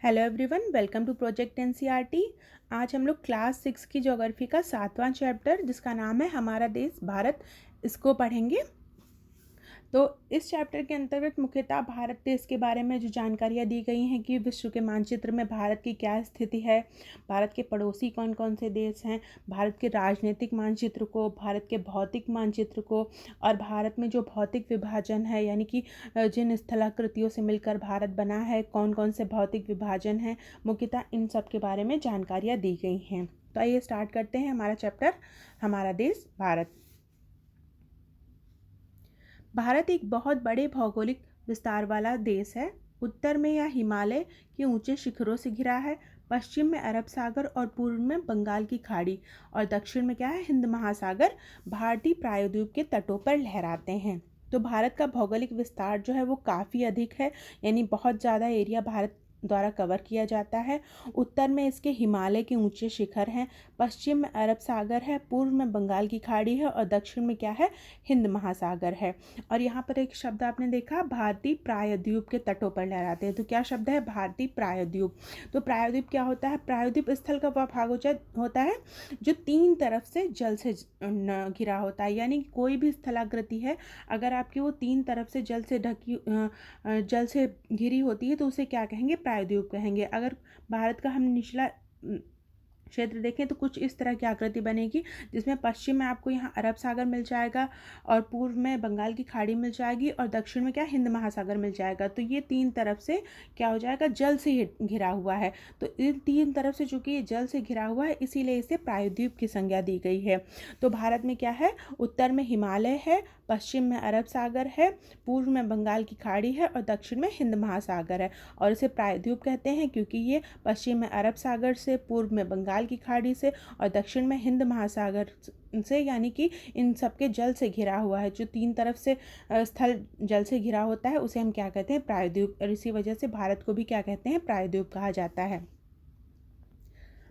Hello everyone, welcome to project NCERT. आज हम लोग क्लास 6 की ज्योग्राफी का 7वां चैप्टर जिसका नाम है हमारा देश भारत, इसको पढ़ेंगे। तो इस चैप्टर के अंतर्गत मुख्यतः भारत देश के बारे में जो जानकारियाँ दी गई हैं कि विश्व के मानचित्र में भारत की क्या स्थिति है, भारत के पड़ोसी कौन कौन से देश हैं, भारत के राजनीतिक मानचित्र को, भारत के भौतिक मानचित्र को, और भारत में जो भौतिक विभाजन है यानी कि जिन स्थलाकृतियों से मिलकर भारत बना है, कौन कौन से भौतिक विभाजन हैं, मुख्यतः इन सब के बारे में जानकारियाँ दी गई हैं। तो आइए स्टार्ट करते हैं हमारा चैप्टर हमारा देश भारत। भारत एक बहुत बड़े भौगोलिक विस्तार वाला देश है। उत्तर में यह हिमालय के ऊंचे शिखरों से घिरा है, पश्चिम में अरब सागर और पूर्व में बंगाल की खाड़ी, और दक्षिण में क्या है, हिंद महासागर भारतीय प्रायद्वीप के तटों पर लहराते हैं। तो भारत का भौगोलिक विस्तार जो है वो काफ़ी अधिक है, यानी बहुत ज़्यादा एरिया भारत द्वारा कवर किया जाता है। उत्तर में इसके हिमालय के ऊंचे शिखर हैं, पश्चिम में अरब सागर है, पूर्व में बंगाल की खाड़ी है, और दक्षिण में क्या है, हिंद महासागर है। और यहाँ पर एक शब्द आपने देखा, भारतीय प्रायद्वीप के तटों पर लहराते हैं। तो क्या शब्द है, भारतीय प्रायद्वीप। तो प्रायद्वीप क्या होता है, प्रायद्वीप स्थल का वह भाग होता है जो तीन तरफ से जल से घिरा होता है। यानी कोई भी स्थलाकृति है, अगर आपकी वो तीन तरफ से जल से घिरी होती है तो उसे क्या कहेंगे, प्रायद्वीप कहेंगे। अगर भारत का हम निचला क्षेत्र देखें तो कुछ इस तरह की आकृति बनेगी, जिसमें पश्चिम में आपको यहाँ अरब सागर मिल जाएगा, और पूर्व में बंगाल की खाड़ी मिल जाएगी, और दक्षिण में क्या, हिंद महासागर मिल जाएगा। तो ये तीन तरफ से क्या हो जाएगा, जल से घिरा हुआ है। तो इन तीन तरफ से चूंकि ये जल से घिरा हुआ है, इसीलिए इसे प्रायद्वीप की संज्ञा दी गई है। तो भारत में क्या है, उत्तर में हिमालय है, पश्चिम में अरब सागर है, पूर्व में बंगाल की खाड़ी है, और दक्षिण में हिंद महासागर है। और इसे प्रायद्वीप कहते हैं क्योंकि ये पश्चिम में अरब सागर से, पूर्व में बंगाल की खाड़ी से, और दक्षिण में हिंद महासागर से, यानी कि इन सबके जल से घिरा हुआ है। जो तीन तरफ से स्थल जल से घिरा होता है उसे हम क्या कहते हैं, प्रायद्वीप। और इसी वजह से भारत को भी क्या कहते हैं, प्रायद्वीप कहा जाता है।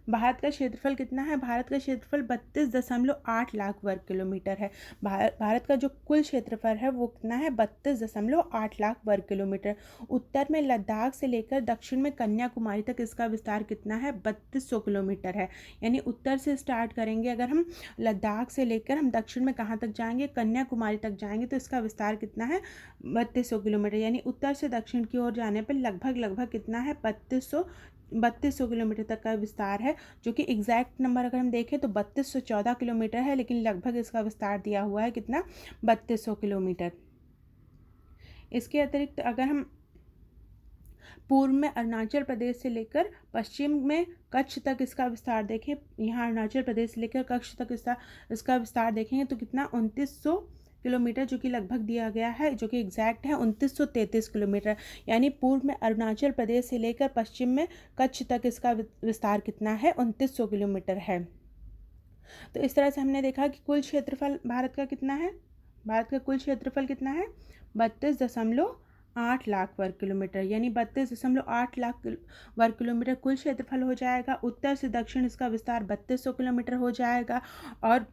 भारत का क्षेत्रफल कितना है, भारत का क्षेत्रफल 32.8 लाख वर्ग किलोमीटर है। भारत का जो कुल क्षेत्रफल है वो कितना है, 32.8 लाख वर्ग किलोमीटर। उत्तर में लद्दाख से लेकर दक्षिण में कन्याकुमारी तक इसका विस्तार कितना है, 3200 किलोमीटर है। यानी उत्तर से स्टार्ट करेंगे, अगर हम लद्दाख से लेकर हम दक्षिण में कहाँ तक जाएंगे, कन्याकुमारी तक जाएंगे, तो इसका विस्तार कितना है, 3200 किलोमीटर। यानी उत्तर से दक्षिण की ओर जाने पर लगभग कितना है, 3200 किलोमीटर तक का विस्तार है। जो कि एग्जैक्ट नंबर अगर हम देखें तो 3214 किलोमीटर है, लेकिन लगभग इसका विस्तार दिया हुआ है कितना, 3200 किलोमीटर। इसके अतिरिक्त अगर हम पूर्व में अरुणाचल प्रदेश से लेकर पश्चिम में कच्छ तक इसका विस्तार देखें, यहाँ अरुणाचल प्रदेश से लेकर कच्छ तक इसका विस्तार देखेंगे तो कितना, 2900 किलोमीटर, जो कि लगभग दिया गया है, जो कि एग्जैक्ट है 2933 किलोमीटर। यानी पूर्व में अरुणाचल प्रदेश से लेकर पश्चिम में कच्छ तक इसका विस्तार कितना है, 2900 किलोमीटर है। तो इस तरह से हमने देखा कि कुल क्षेत्रफल भारत का कितना है, भारत का कुल क्षेत्रफल कितना है, 32.8 लाख वर्ग किलोमीटर। यानी 32.8 लाख वर्ग किलोमीटर कुल क्षेत्रफल हो जाएगा। उत्तर से दक्षिण इसका विस्तार 3200 किलोमीटर हो जाएगा, और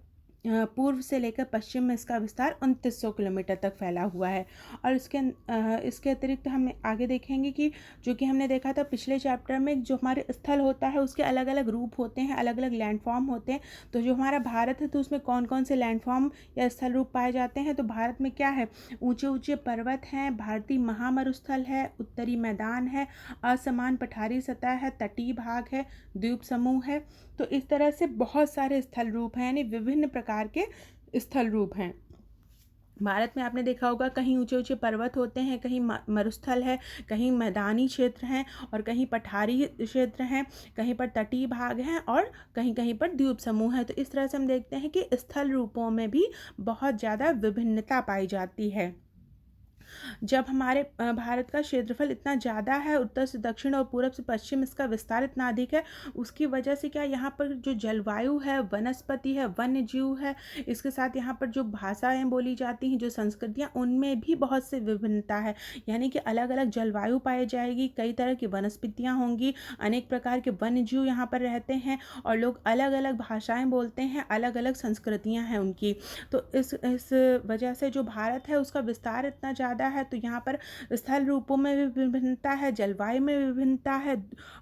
पूर्व से लेकर पश्चिम में इसका विस्तार 2900 किलोमीटर तक फैला हुआ है। और इसके अतिरिक्त हम आगे देखेंगे कि जो कि हमने देखा था पिछले चैप्टर में, जो हमारे स्थल होता है उसके अलग अलग रूप होते हैं, अलग अलग लैंडफॉर्म होते हैं। तो जो हमारा भारत है तो उसमें कौन कौन से लैंडफॉर्म या स्थल रूप पाए जाते हैं। तो भारत में क्या है, ऊंचे ऊंचे पर्वत हैं, भारतीय महामरुस्थल है, उत्तरी मैदान है, असमान पठारी सतह है, तटीय भाग है, द्वीप समूह है। तो इस तरह से बहुत सारे स्थल रूप हैं, यानी विभिन्न प्रकार के स्थल रूप हैं। भारत में आपने देखा होगा कहीं ऊंचे ऊंचे पर्वत होते हैं, कहीं मरुस्थल है, कहीं मैदानी क्षेत्र हैं, और कहीं पठारी क्षेत्र हैं, कहीं पर तटीय भाग हैं, और कहीं कहीं पर द्वीप समूह है। तो इस तरह से हम देखते हैं कि स्थल रूपों में भी बहुत ज़्यादा विभिन्नता पाई जाती है। जब हमारे भारत का क्षेत्रफल इतना ज़्यादा है, उत्तर से दक्षिण और पूरब से पश्चिम इसका विस्तार इतना अधिक है, उसकी वजह से क्या, यहाँ पर जो जलवायु है, वनस्पति है, वन्य जीव है, इसके साथ यहाँ पर जो भाषाएं बोली जाती हैं, जो संस्कृतियाँ, उनमें भी बहुत से विभिन्नता है। यानी कि अलग अलग जलवायु पाई जाएगी, कई तरह की वनस्पतियाँ होंगी, अनेक प्रकार के वन्य जीव यहाँ पर रहते हैं, और लोग अलग अलग भाषाएँ बोलते हैं, अलग अलग संस्कृतियाँ हैं उनकी। तो इस वजह से जो भारत है उसका विस्तार इतना ज़्यादा ज़्यादा है, तो यहाँ पर स्थल रूपों में भी विभिन्नता है, जलवायु में विभिन्नता है,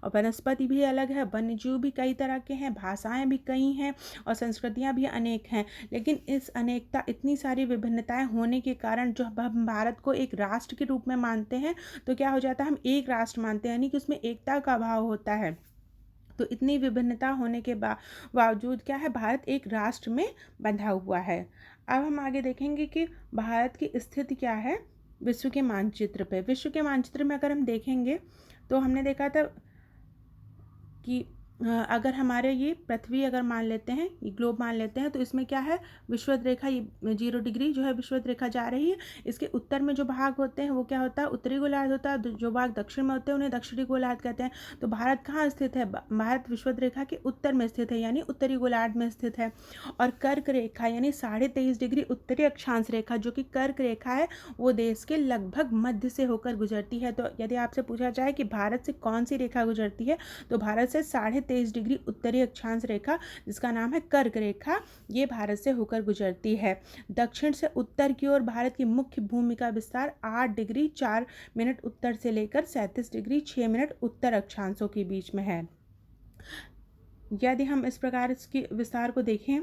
और वनस्पति भी अलग है, वन्यजीव भी कई तरह के हैं, भाषाएं भी कई हैं और संस्कृतियां भी अनेक हैं। लेकिन इस अनेकता, इतनी सारी विभिन्नताएं होने के कारण जो हम भारत को एक राष्ट्र के रूप में मानते हैं, तो क्या हो जाता है, हम एक राष्ट्र मानते हैं, यानी कि उसमें एकता का अभाव होता है। तो इतनी विभिन्नता होने के बावजूद क्या है, भारत एक राष्ट्र में बंधा हुआ है। अब हम आगे देखेंगे कि भारत की स्थिति क्या है विश्व के मानचित्र पे। विश्व के मानचित्र में अगर हम देखेंगे तो हमने देखा था कि अगर हमारे ये पृथ्वी अगर मान लेते हैं, ये ग्लोब मान लेते हैं, तो इसमें क्या है, विषुवत रेखा, ये 0 डिग्री जो है विषुवत रेखा जा रही है। इसके उत्तर में जो भाग होते हैं वो क्या होता है, उत्तरी गोलार्ध होता है। जो भाग दक्षिण में होते हैं उन्हें दक्षिणी गोलार्ध कहते हैं। तो भारत कहाँ स्थित है, भारत विषुवत रेखा के उत्तर में स्थित है, यानी उत्तरी गोलार्ध में स्थित है। और कर्क रेखा यानी 23.5 डिग्री उत्तरी अक्षांश रेखा, जो कि कर्क रेखा है, वो देश के लगभग मध्य से होकर गुजरती है। तो यदि आपसे पूछा जाए कि भारत से कौन सी रेखा गुजरती है, तो भारत से 23.5 डिग्री उत्तरी अक्षांश रेखा, जिसका नाम है कर्क रेखा, ये भारत से होकर गुजरती है। दक्षिण से उत्तर की ओर भारत की मुख्य भूमि का विस्तार 8 डिग्री 4 मिनट उत्तर से लेकर 37 डिग्री 6 मिनट उत्तर अक्षांशों के बीच में है। यदि हम इस प्रकार इसकी विस्तार को देखें,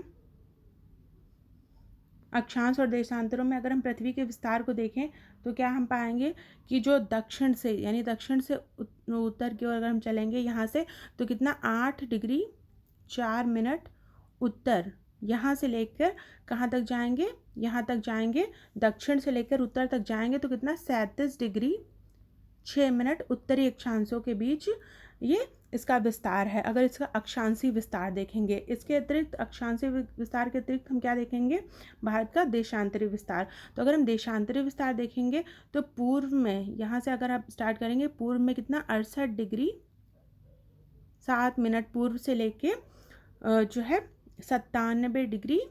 अक्षांश और देशांतरों में अगर हम पृथ्वी के विस्तार को देखें, तो क्या हम पाएंगे कि जो दक्षिण से, यानी दक्षिण से उत्तर की ओर अगर हम चलेंगे यहाँ से, तो कितना 8 डिग्री 4 मिनट उत्तर, यहाँ से लेकर कहाँ तक जाएंगे, यहाँ तक जाएंगे, दक्षिण से लेकर उत्तर तक जाएंगे, तो कितना 37 डिग्री 6 मिनट उत्तरी अक्षांशों के बीच ये इसका विस्तार है। अगर इसका अक्षांशी विस्तार देखेंगे, इसके अतिरिक्त अक्षांशी विस्तार के अतिरिक्त हम क्या देखेंगे, भारत का देशांतरी विस्तार। तो अगर हम देशांतरी विस्तार देखेंगे तो पूर्व में, यहाँ से अगर आप स्टार्ट करेंगे, पूर्व में कितना 68 डिग्री 7 मिनट पूर्व से लेके जो है 97 डिग्री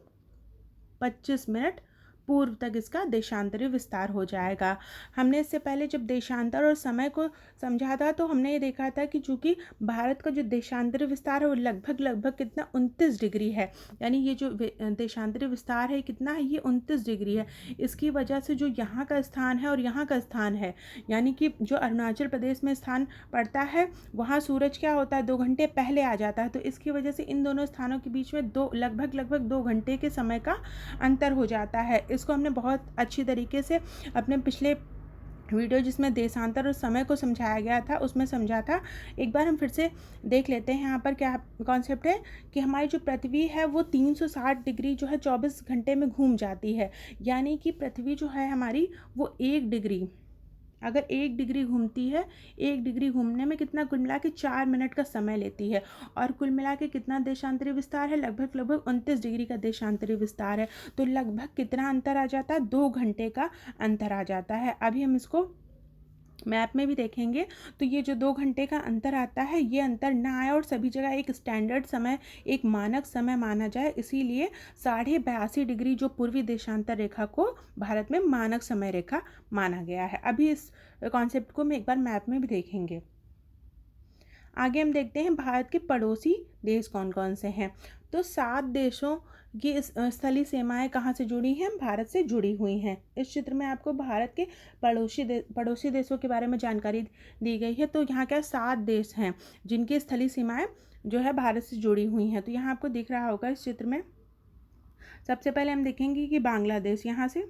25 मिनट पूर्व तक इसका देशांतरी विस्तार हो जाएगा। हमने इससे पहले जब देशांतर और समय को समझा था, तो हमने ये देखा था कि चूंकि भारत का जो देशांतरी विस्तार है वो लगभग कितना 29 डिग्री है, यानी ये जो देशांतरी विस्तार है कितना है, ये 29 डिग्री है। इसकी वजह से जो यहाँ का स्थान है और यहाँ का स्थान है, यानी कि जो अरुणाचल प्रदेश में स्थान पड़ता है, वहाँ सूरज क्या होता है, 2 घंटे पहले आ जाता है। तो इसकी वजह से इन दोनों स्थानों के बीच में लगभग 2 घंटे के समय का अंतर हो जाता है। इसको हमने बहुत अच्छी तरीके से अपने पिछले वीडियो जिसमें देशांतर और समय को समझाया गया था, उसमें समझा था। एक बार हम फिर से देख लेते हैं। यहाँ पर क्या कॉन्सेप्ट है कि हमारी जो पृथ्वी है वो 360 डिग्री जो है 24 घंटे में घूम जाती है, यानी कि पृथ्वी जो है हमारी वो 1 डिग्री, अगर 1 डिग्री घूमती है, 1 डिग्री घूमने में कितना कुल मिला के 4 मिनट का समय लेती है। और कुल मिला के कितना देशांतरी विस्तार है, लगभग 29 डिग्री का देशांतरी विस्तार है। तो लगभग कितना अंतर आ जाता है, 2 घंटे का अंतर आ जाता है। अभी हम इसको मैप में भी देखेंगे, तो ये जो 2 घंटे का अंतर आता है, ये अंतर ना आए और सभी जगह एक स्टैंडर्ड समय, एक मानक समय माना जाए, इसीलिए 82.5 डिग्री जो पूर्वी देशांतर रेखा को भारत में मानक समय रेखा माना गया है। अभी इस कॉन्सेप्ट को हम एक बार मैप में भी देखेंगे। आगे हम देखते हैं भारत के पड़ोसी देश कौन कौन से हैं। तो 7 देशों की स्थलीय सीमाएं कहाँ से जुड़ी हैं, भारत से जुड़ी हुई हैं। इस चित्र में आपको भारत के पड़ोसी देशों के बारे में जानकारी दी गई है। तो यहाँ क्या 7 देश हैं जिनकी स्थलीय सीमाएं जो है भारत से जुड़ी हुई हैं। तो यहाँ आपको दिख रहा होगा इस चित्र में। सबसे पहले हम देखेंगे कि बांग्लादेश, यहाँ से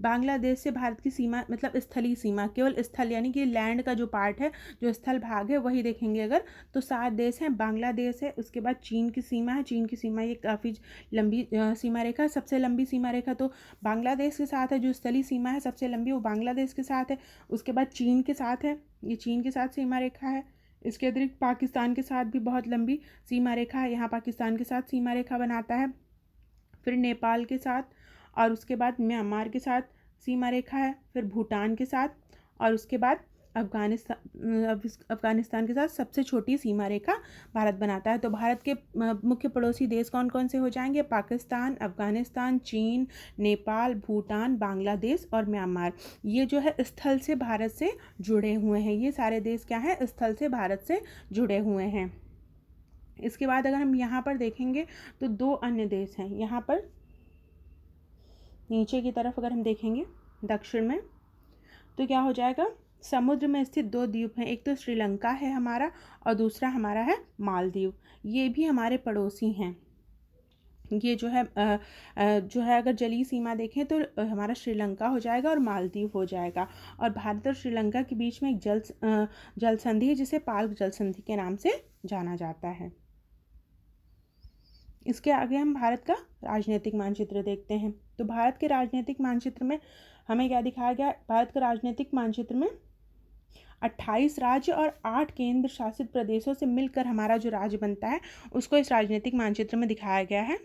बांग्लादेश से भारत की सीमा, मतलब स्थलीय सीमा, केवल स्थल यानी कि लैंड का जो पार्ट है, जो स्थल भाग है, वही देखेंगे अगर, तो 7 देश हैं। बांग्लादेश है, उसके बाद चीन की सीमा है। चीन की सीमा ये काफ़ी लंबी सीमा रेखा, सबसे लंबी सीमा रेखा तो बांग्लादेश के साथ है। जो स्थलीय सीमा है सबसे लंबी वो बांग्लादेश के साथ है। उसके बाद चीन के साथ है, ये चीन के साथ सीमा रेखा है। इसके अतिरिक्त पाकिस्तान के साथ भी बहुत लंबी सीमा रेखा है, यहाँ पाकिस्तान के साथ सीमा रेखा बनाता है। फिर नेपाल के साथ, और उसके बाद म्यांमार के साथ सीमा रेखा है। फिर भूटान के साथ, और उसके बाद अफगानिस्तान के साथ सबसे छोटी सीमा रेखा भारत बनाता है। तो भारत के मुख्य पड़ोसी देश कौन कौन से हो जाएंगे, पाकिस्तान, अफगानिस्तान, चीन, नेपाल, भूटान, बांग्लादेश और म्यांमार। ये जो है स्थल से भारत से जुड़े हुए हैं। ये सारे देश क्या हैं, स्थल से भारत से जुड़े हुए हैं। इसके बाद अगर हम यहाँ पर देखेंगे तो 2 अन्य देश हैं। यहाँ पर नीचे की तरफ अगर हम देखेंगे दक्षिण में। तो क्या हो जाएगा, समुद्र में स्थित दो द्वीप हैं, एक तो श्रीलंका है हमारा और दूसरा हमारा है मालदीव। ये भी हमारे पड़ोसी हैं। ये जो है अगर जलीय सीमा देखें तो हमारा श्रीलंका हो जाएगा और मालदीव हो जाएगा। और भारत और श्रीलंका के बीच में एक जल संधि है जिसे पाल्क जल संधि के नाम से जाना जाता है। इसके आगे हम भारत का राजनीतिक मानचित्र देखते हैं। तो भारत के राजनीतिक मानचित्र में हमें क्या दिखाया गया, भारत के राजनीतिक मानचित्र में 28 राज्य और 8 केंद्र शासित प्रदेशों से मिलकर हमारा जो राज्य बनता है उसको इस राजनीतिक मानचित्र में दिखाया गया है।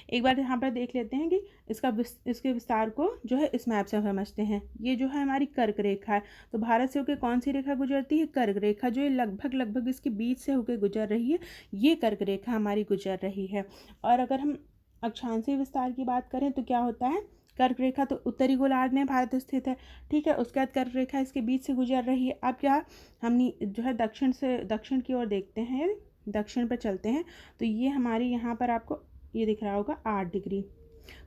एक बार यहाँ पर देख लेते हैं कि इसके विस्तार को जो है इस मैप से समझते हैं। ये जो है हमारी कर्क रेखा है। तो भारत से होकर कौन सी रेखा गुजरती है, कर्क रेखा, जो ये लगभग इसके बीच से होकर गुजर रही है, ये कर्क रेखा हमारी गुजर रही है। और अगर हम अक्षांशीय विस्तार की बात करें तो क्या होता है, कर्क रेखा तो उत्तरी गोलार्ध में भारत स्थित है, ठीक है। उसके बाद कर्क रेखा इसके बीच से गुजर रही है। अब क्या हम जो है दक्षिण की ओर देखते हैं, दक्षिण पर चलते हैं। तो ये हमारी यहाँ पर आपको ये दिख रहा होगा 8 डिग्री।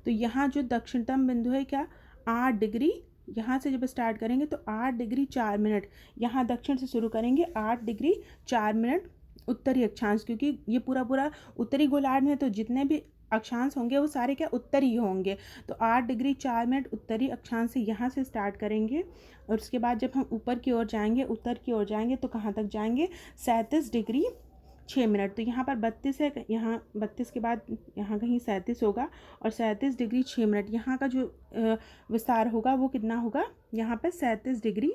तो यहाँ जो दक्षिणतम बिंदु है क्या, 8 डिग्री। यहाँ से जब स्टार्ट करेंगे तो 8 डिग्री 4 मिनट, यहाँ दक्षिण से शुरू करेंगे, 8 डिग्री 4 मिनट उत्तरी अक्षांश, क्योंकि ये पूरा उत्तरी गोलार्ध में तो जितने भी अक्षांश होंगे वो सारे क्या उत्तरी होंगे। तो 8 डिग्री 4 मिनट उत्तरी अक्षांश से यहाँ से स्टार्ट करेंगे। और उसके बाद जब हम ऊपर की ओर जाएंगे, उत्तर की ओर जाएंगे तो कहाँ तक जाएंगे, 37 डिग्री 6 मिनट। तो यहाँ पर 32 है, यहाँ 32 के बाद यहाँ कहीं 37 होगा और 37 डिग्री 6 मिनट यहाँ का जो विस्तार होगा वो कितना होगा, यहाँ पर 37 डिग्री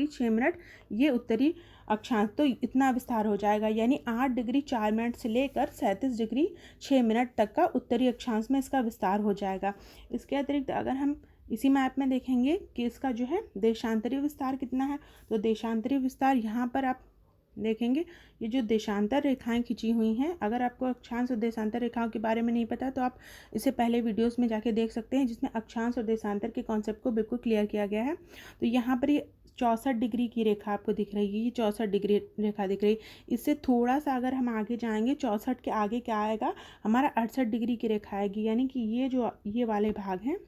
6 मिनट ये उत्तरी अक्षांश। तो इतना विस्तार हो जाएगा, यानी 8 डिग्री 4 मिनट से लेकर 37 डिग्री 6 मिनट तक का उत्तरी अक्षांश में इसका विस्तार हो जाएगा। इसके अतिरिक्त अगर हम इसी मैप में देखेंगे कि इसका जो है देशांतरीय विस्तार कितना है, तो देशांतरीय विस्तार यहाँ पर आप देखेंगे, ये जो देशांतर रेखाएं खिंची हुई हैं, अगर आपको अक्षांश और देशांतर रेखाओं के बारे में नहीं पता तो आप इसे पहले वीडियोस में जाके देख सकते हैं, जिसमें अक्षांश और देशांतर के कॉन्सेप्ट को बिल्कुल क्लियर किया गया है। तो यहाँ पर ये 64 डिग्री की रेखा आपको दिख रही है, ये 64 डिग्री रेखा दिख रही है। इससे थोड़ा सा अगर हम आगे जाएंगे, 64 के आगे क्या आएगा, हमारा 68 डिग्री की रेखा आएगी। यानी कि ये वाले भाग हैं,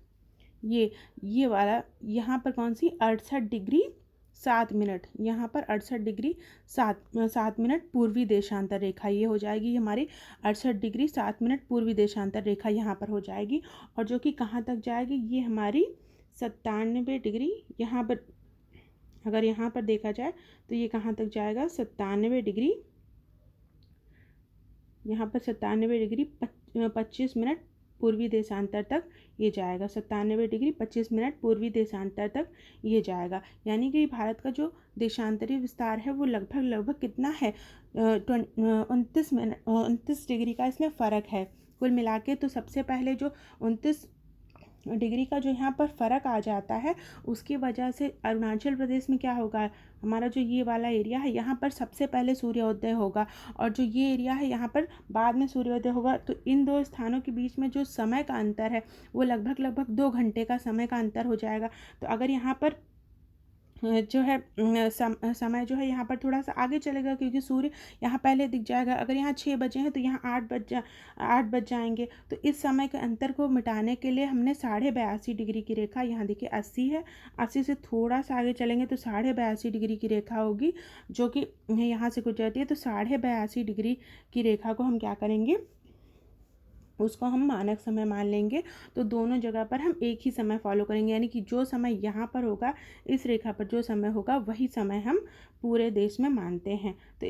ये वाला यहाँ पर कौन सी 68 डिग्री 7 मिनट, यहाँ पर 68 डिग्री 7 मिनट पूर्वी देशांतर रेखा ये हो जाएगी हमारी 68 डिग्री 7 मिनट पूर्वी देशांतर रेखा यहाँ पर हो जाएगी। और जो कि कहाँ तक जाएगी, ये हमारी 97 डिग्री, यहाँ पर अगर यहाँ पर देखा जाए तो ये कहाँ तक जाएगा, 97 डिग्री, यहाँ पर 97 डिग्री 25 मिनट पूर्वी देशांतर तक ये जाएगा, 97 डिग्री 25 मिनट पूर्वी देशांतर तक ये जाएगा। यानी कि भारत का जो देशांतरीय विस्तार है वो लगभग कितना है, 29 डिग्री का इसमें फ़र्क है कुल मिला के। तो सबसे पहले जो 29 डिग्री का जो यहाँ पर फ़र्क आ जाता है, उसकी वजह से अरुणाचल प्रदेश में क्या होगा, हमारा जो ये वाला एरिया है यहाँ पर सबसे पहले सूर्योदय होगा और जो ये एरिया है यहाँ पर बाद में सूर्योदय होगा। तो इन दो स्थानों के बीच में जो समय का अंतर है वो लगभग 2 घंटे का समय का अंतर हो जाएगा। तो अगर यहाँ पर जो है समय जो है यहाँ पर थोड़ा सा आगे चलेगा, क्योंकि सूर्य यहाँ पहले दिख जाएगा। अगर यहाँ 6 बजे हैं तो यहाँ 8 बज जाएंगे। तो इस समय के अंतर को मिटाने के लिए हमने 82.5 डिग्री की रेखा, यहाँ देखिए 80 है, 80 से थोड़ा सा आगे चलेंगे तो 82.5 डिग्री की रेखा होगी जो कि यहाँ से गुजरती है। तो 82.5 डिग्री की रेखा को हम क्या करेंगे, उसको हम मानक समय मान लेंगे। तो दोनों जगह पर हम एक ही समय फॉलो करेंगे, यानी कि जो समय यहाँ पर होगा, इस रेखा पर जो समय होगा वही समय हम पूरे देश में मानते हैं। तो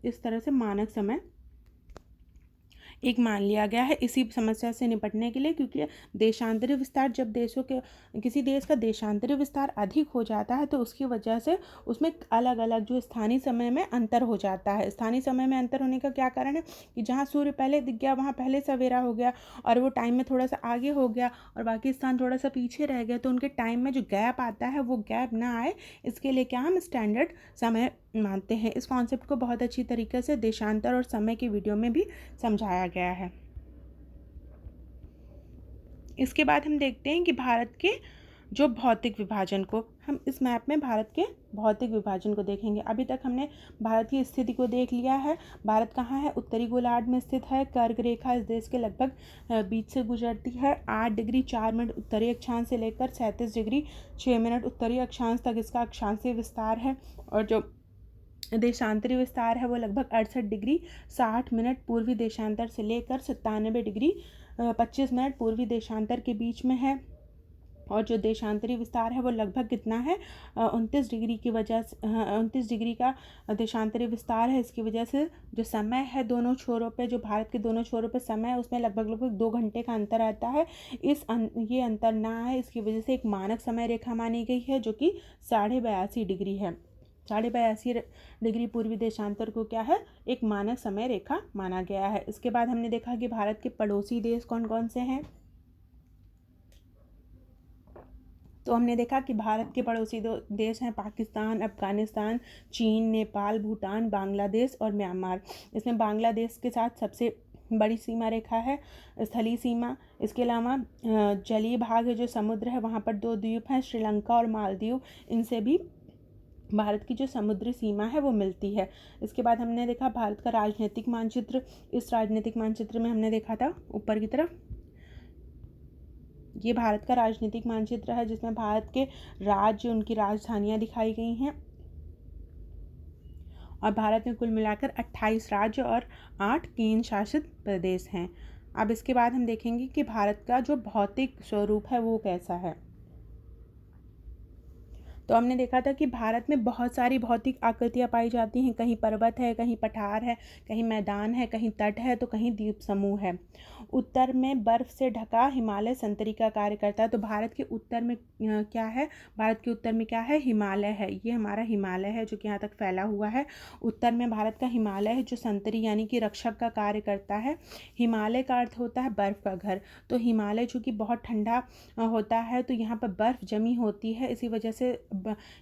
इस तरह से मानक समय एक मान लिया गया है इसी समस्या से निपटने के लिए, क्योंकि देशांतरीय विस्तार, जब किसी देश का देशांतरीय विस्तार अधिक हो जाता है तो उसकी वजह से उसमें अलग अलग जो स्थानीय समय में अंतर हो जाता है। स्थानीय समय में अंतर होने का क्या कारण है कि जहाँ सूर्य पहले दिख गया वहाँ पहले सवेरा हो गया और वो टाइम में थोड़ा सा आगे हो गया और बाकी स्थान थोड़ा सा पीछे रह गया, तो उनके टाइम में जो गैप आता है वो गैप ना आए, इसके लिए क्या हम स्टैंडर्ड समय मानते हैं। इस कॉन्सेप्ट को बहुत अच्छी तरीके से देशांतर और समय के वीडियो में भी समझाया गया है। इसके बाद हम देखते हैं कि भारत के जो भौतिक विभाजन को, हम इस मैप में भारत के भौतिक विभाजन को देखेंगे। अभी तक हमने भारत की स्थिति को देख लिया है। भारत कहाँ है? उत्तरी गोलार्ध में स्थित है। कर्क रेखा इस देश के लगभग बीच से गुजरती है। 8 डिग्री 4 मिनट उत्तरी अक्षांश से लेकर 37 डिग्री 6 मिनट उत्तरी अक्षांश तक इसका अक्षांशीय विस्तार है। और जो देशांतरी विस्तार है वो लगभग 68 डिग्री 60 मिनट पूर्वी देशांतर से लेकर 97 डिग्री 25 मिनट पूर्वी देशांतर के बीच में है। और जो देशांतरी विस्तार है वो लगभग कितना है? 29 डिग्री की वजह से 29 डिग्री का देशांतरी विस्तार है। इसकी वजह से जो समय है दोनों छोरों पे, जो भारत के दोनों छोरों पे समय है, उसमें लगभग 2 घंटे का अंतर आता है। ये अंतर ना है, इसकी वजह से एक मानक समय रेखा मानी गई है जो कि 82.5 डिग्री है। 82.5 डिग्री पूर्वी देशांतर को क्या है? एक मानक समय रेखा माना गया है। इसके बाद हमने देखा कि भारत के पड़ोसी देश कौन कौन से हैं। तो हमने देखा कि भारत के पड़ोसी देश हैं पाकिस्तान, अफगानिस्तान, चीन, नेपाल, भूटान, बांग्लादेश और म्यांमार। इसमें बांग्लादेश के साथ सबसे बड़ी सीमा रेखा है स्थलीय सीमा। इसके अलावा जलीय भाग है, जो समुद्र है, वहाँ पर 2 द्वीप हैं, श्रीलंका और मालदीव। इनसे भी भारत की जो समुद्री सीमा है वो मिलती है। इसके बाद हमने देखा भारत का राजनीतिक मानचित्र। इस राजनीतिक मानचित्र में हमने देखा था ऊपर की तरफ, ये भारत का राजनीतिक मानचित्र है जिसमें भारत के राज्य, उनकी राजधानियां दिखाई गई हैं। और भारत में कुल मिलाकर 28 राज्य और 8 केंद्र शासित प्रदेश हैं। अब इसके बाद हम देखेंगे कि भारत का जो भौतिक स्वरूप है वो कैसा है। तो हमने देखा था कि भारत में बहुत सारी भौतिक आकृतियाँ पाई जाती हैं। कहीं पर्वत है, कहीं पठार है, कहीं मैदान है, कहीं तट है, तो कहीं द्वीप समूह है। उत्तर में बर्फ से ढका हिमालय संतरी का कार्य करता है। तो भारत के उत्तर में क्या है? भारत के उत्तर में क्या है? हिमालय है। ये हमारा हिमालय है जो कि यहाँ तक फैला हुआ है। उत्तर में भारत का हिमालय है जो संतरी यानी कि रक्षक का कार्य करता है। हिमालय का अर्थ होता है बर्फ़ का घर। तो हिमालय चूँकि बहुत ठंडा होता है तो यहाँ पर बर्फ़ जमी होती है, इसी वजह से